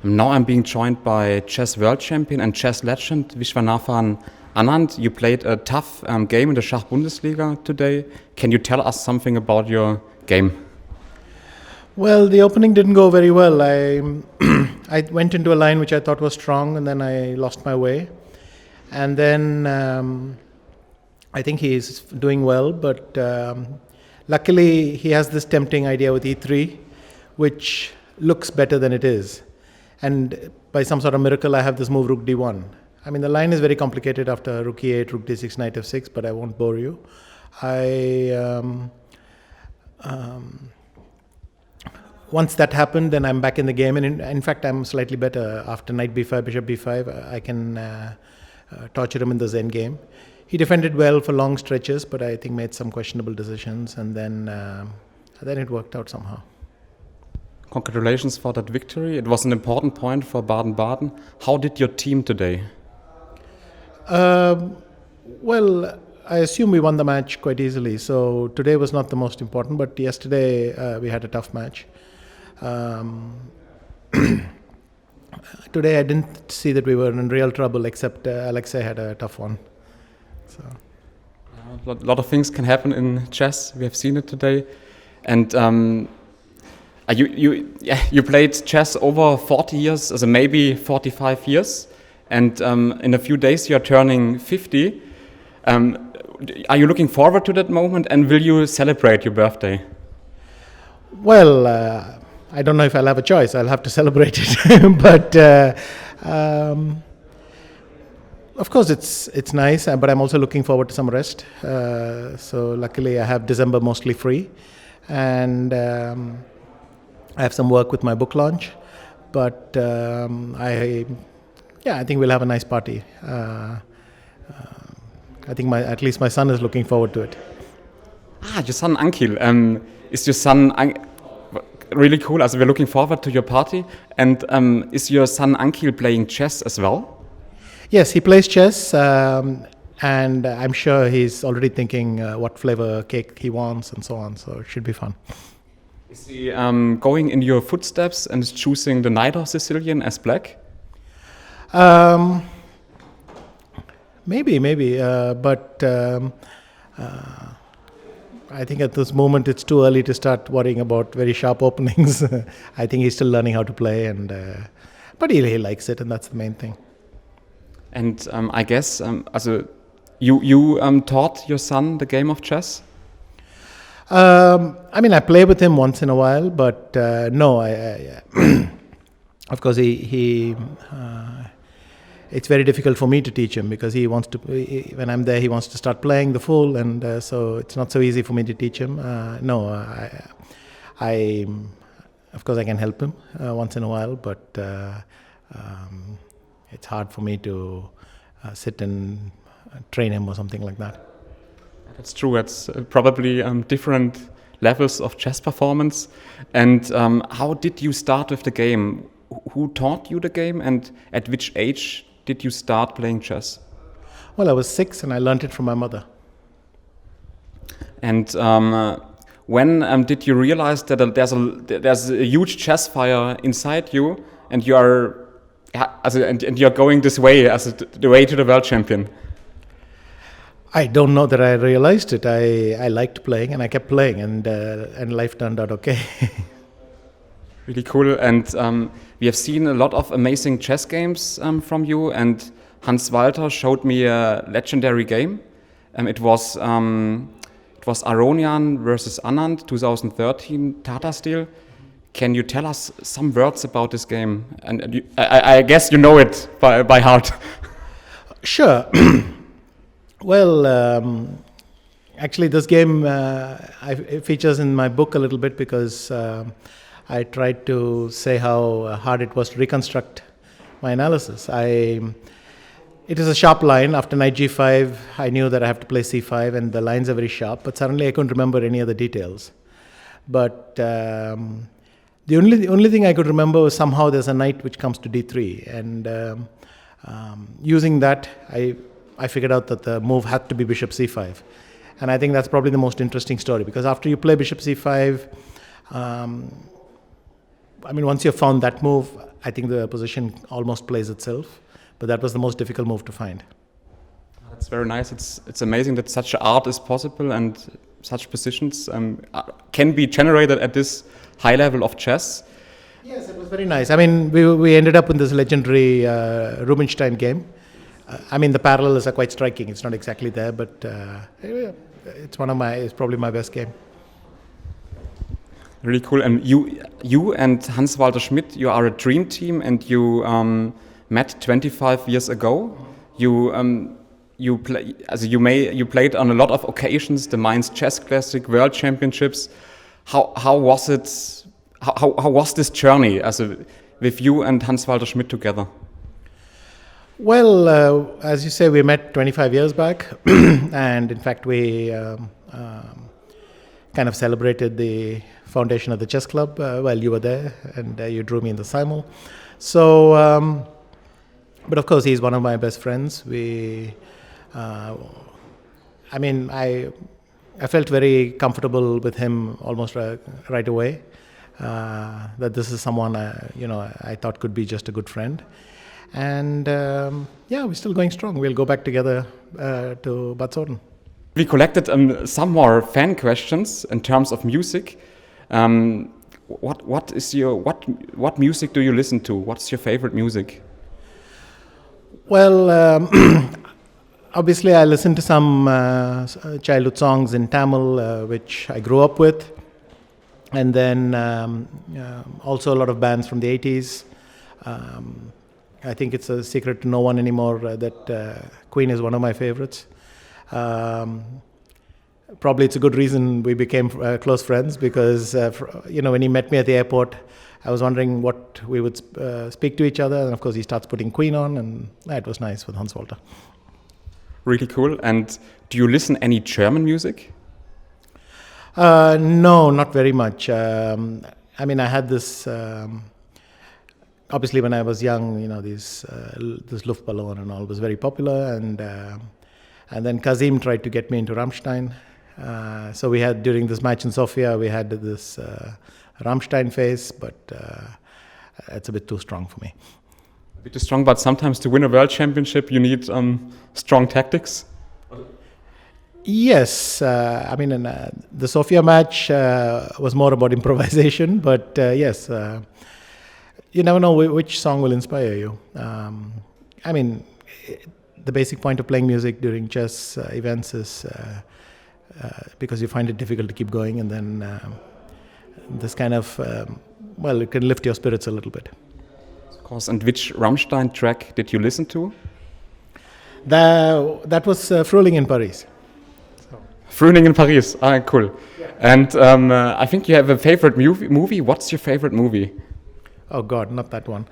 Now I'm being joined by chess world champion and chess legend Vishy Anand. You played a tough game in the Schach Bundesliga today. Can you tell us something about your game? Well, the opening didn't go very well. I went into a line which I thought was strong, and then I lost my way. And then I think he's doing well, but luckily he has this tempting idea with e3, which looks better than it is. And by some sort of miracle, I have this move rook d1. I mean, the line is very complicated after rook e8, rook d6, knight f6, but I won't bore you. Once that happened, then I'm back in the game, and in fact, I'm slightly better. After knight b5, bishop b5, I can torture him in the Zen game. He defended well for long stretches, but I think made some questionable decisions, and then it worked out somehow. Congratulations for that victory. It was an important point for Baden-Baden. How did your team today? Well, I assume we won the match quite easily. So today was not the most important, but yesterday we had a tough match. Today I didn't see that we were in real trouble, except Alexei had a tough one. So. A lot of things can happen in chess. We have seen it today. And you played chess over 40 years, also maybe 45 years. And in a few days you are turning 50. Are you looking forward to that moment, and will you celebrate your birthday? Well, I don't know if I'll have a choice. I'll have to celebrate it. But of course it's nice, but I'm also looking forward to some rest. So luckily I have December mostly free, and I have some work with my book launch. But I think we'll have a nice party. I think at least my son is looking forward to it. Your son Ankil. Is your son really cool? Also, we're looking forward to your party. And is your son Ankil playing chess as well? Yes, he plays chess, and I'm sure he's already thinking what flavor cake he wants and so on. So it should be fun. Is he going in your footsteps and is choosing the Knight of Sicilian as black? Maybe, but I think at this moment it's too early to start worrying about very sharp openings. I think he's still learning how to play, but he likes it, and that's the main thing. And I guess, you taught your son the game of chess? I mean, I play with him once in a while, but no, of course, it's very difficult for me to teach him because he wants to. When I'm there, he wants to start playing the fool, and so it's not so easy for me to teach him. I of course I can help him once in a while, but it's hard for me to sit and train him or something like that. That's true. It's probably different levels of chess performance. And how did you start with the game? Who taught you the game, and at which age did you start playing chess? Well, I was 6 and I learned it from my mother. And when did you realize that there's a huge chess fire inside you, and you're going this way as the way to the world champion? I don't know that I realized it. I liked playing, and I kept playing, and life turned out okay. Really cool. And we have seen a lot of amazing chess games from you, and Hans-Walter showed me a legendary game. It was Aronian versus Anand, 2013, Tata style. Can you tell us some words about this game? And I guess you know it by heart. Sure. Well, actually this game it features in my book a little bit because I tried to say how hard it was to reconstruct my analysis. It is a sharp line. After knight g5, I knew that I have to play c5, and the lines are very sharp, but suddenly I couldn't remember any of the details. But the only thing I could remember was somehow there's a knight which comes to d3, and using that, I figured out that the move had to be bishop c5. And I think that's probably the most interesting story, because after you play bishop c5, I mean, once you've found that move, I think the position almost plays itself. But that was the most difficult move to find. That's very nice. It's amazing that such art is possible and such positions can be generated at this high level of chess. Yes, it was very nice. I mean, we ended up in this legendary Rubinstein game. I mean, the parallels are quite striking. It's not exactly there, but it's probably my best game. Really cool. And you and Hans-Walter Schmitt, you are a dream team, and you met 25 years ago. You played on a lot of occasions, the Mainz Chess Classic, World Championships. How was it? How was this journey with you and Hans-Walter Schmitt together? Well, as you say, we met 25 years back, and in fact, we kind of celebrated the foundation of the chess club while you were there, and you drew me in the simul. So, but of course, he's one of my best friends. I felt very comfortable with him almost right away. That this is someone I thought could be just a good friend, and we're still going strong. We'll go back together to Bad Soden. We collected some more fan questions in terms of music. What music do you listen to? What's your favorite music? Well, obviously I listen to some childhood songs in Tamil, which I grew up with. And then also a lot of bands from the 80s. I think it's a secret to no one anymore that Queen is one of my favorites. Probably it's a good reason we became close friends, because when he met me at the airport, I was wondering what we would speak to each other, and of course he starts putting Queen on, and it was nice with Hans-Walter. Really cool. And do you listen any German music? No, not very much. I had this. Obviously, when I was young, this Luftballon and all was very popular, and then Kazim tried to get me into Rammstein. So we had, during this match in Sofia, we had this Rammstein phase, but it's a bit too strong for me. A bit too strong, but sometimes to win a world championship, you need strong tactics. Yes, the Sofia match was more about improvisation, but yes, you never know which song will inspire you. The basic point of playing music during chess events is because you find it difficult to keep going, and then this kind of, it can lift your spirits a little bit. Of course, and which Rammstein track did you listen to? That was Frühling in Paris. Frühling in Paris, cool. Yeah. And I think you have a favorite movie. What's your favorite movie? Oh God, not that one.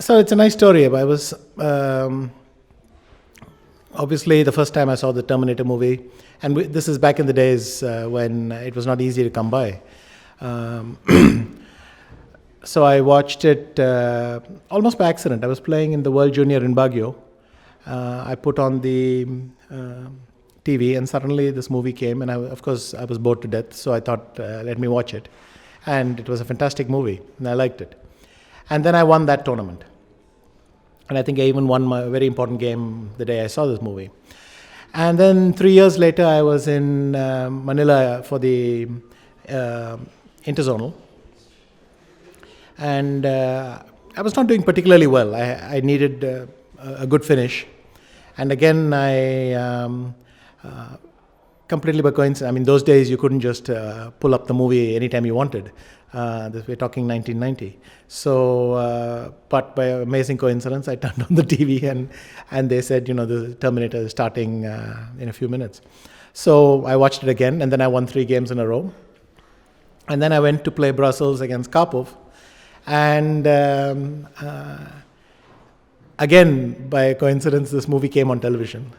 So it's a nice story. I was obviously the first time I saw the Terminator movie, and this is back in the days when it was not easy to come by. So I watched it almost by accident. I was playing in the World Junior in Baguio. I put on the TV, and suddenly this movie came, and of course I was bored to death, so I thought, let me watch it. And it was a fantastic movie, and I liked it. And then I won that tournament. And I think I even won my very important game the day I saw this movie. And then 3 years later, I was in Manila for the Interzonal. And I was not doing particularly well. I needed a good finish. And again, I completely by coincidence, those days you couldn't just pull up the movie anytime you wanted. We're talking 1990. So, but by amazing coincidence, I turned on the TV and they said, the Terminator is starting in a few minutes. So I watched it again, and then I won 3 games in a row. And then I went to play Brussels against Karpov. And again, by coincidence, this movie came on television.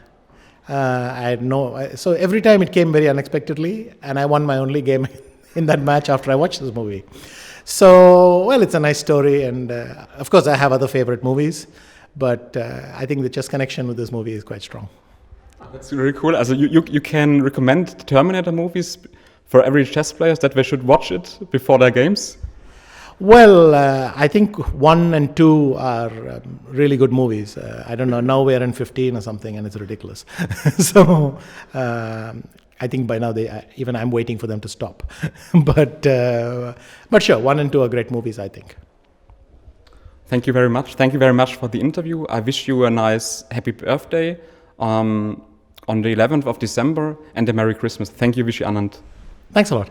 So every time it came very unexpectedly, and I won my only game in that match after I watched this movie. So, it's a nice story, and of course I have other favorite movies, but I think the chess connection with this movie is quite strong. That's really cool. Also you can recommend Terminator movies for every chess players that they should watch it before their games? Well, I think 1 and 2 are really good movies. I don't know, now we're in 15 or something and it's ridiculous. So I think by now even I'm waiting for them to stop. But sure, 1 and 2 are great movies, I think. Thank you very much. Thank you very much for the interview. I wish you a nice happy birthday on the 11th of December and a Merry Christmas. Thank you, Vishy Anand. Thanks a lot.